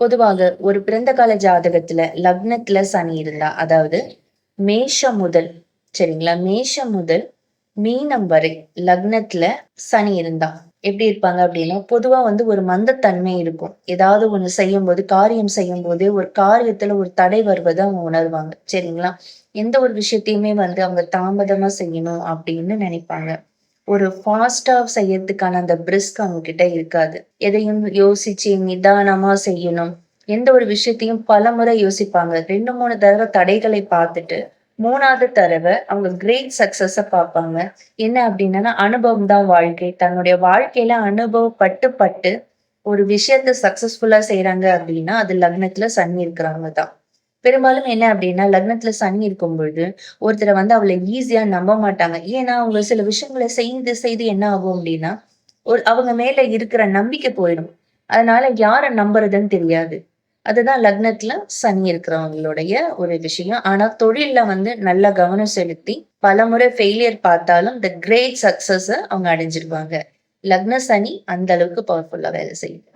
பொதுவாக ஒரு பிறந்த கால ஜாதகத்துல லக்னத்துல சனி இருந்தா, அதாவது மேஷம் முதல் சரிங்களா, மேஷம் முதல் மீனம் வரை லக்னத்துல சனி இருந்தா எப்படி இருப்பாங்க அப்படின்னா, பொதுவா ஒரு மந்தத்தன்மை இருக்கும். ஏதாவது ஒண்ணு செய்யும்போது, காரியம் செய்யும்போதே ஒரு காரியத்துல ஒரு தடை வருவதை அவங்க உணர்வாங்க. சரிங்களா? எந்த ஒரு விஷயத்தையுமே அவங்க தாமதமா செய்யணும் அப்படின்னு நினைப்பாங்க. ஒரு ஃபாஸ்ட்டா செய்யறதுக்கான அந்த பிரிஸ்க் அவங்க கிட்ட இருக்காது. எதையும் யோசிச்சு நிதானமா செய்யணும். எந்த ஒரு விஷயத்தையும் பலமுறை யோசிப்பாங்க. 2, 3 தடவ தடைகளை பார்த்துட்டு, 3வது தடவ அவங்க கிரேட் சக்சஸ பார்ப்பாங்க. என்ன அப்டின்னா, அனுபவம் தான் வாழ்க்கை. தன்னுடைய வாழ்க்கையில அனுபவப்பட்டு பட்டு ஒரு விஷயத்த சக்சஸ்ஃபுல்லா செய்றாங்க அப்டின்னா, அது லக்னத்துல சனி இருக்கிறவங்க தான். பெரும்பாலும் என்ன அப்டின்னா, லக்னத்துல சனி இருக்கும் பொழுது, ஒருத்தர அவள ஈஸியா நம்ப மாட்டாங்க. ஏன்னா, அவங்க சில விஷயங்கள செய்து, செய்து என்ன ஆகும் அப்டின்னா, அவங்க மேல இருக்கிற நம்பிக்கை போயிடும். அதனால யார நம்புறதுன்னு தெரியாது. அதுதான் லக்னத்துல சனி இருக்கிறவங்களுடைய ஒரு விஷயம். ஆனா, தொழில்ல நல்ல கவனம் செலுத்தி, பலமுறை ஃபெயிலியர் பார்த்தாலும், தி கிரேட் சக்சஸ அவங்க அடைஞ்சிருவாங்க. லக்ன சனி அந்த அளவுக்கு பவர்ஃபுல்லா வேலை செய்யுது.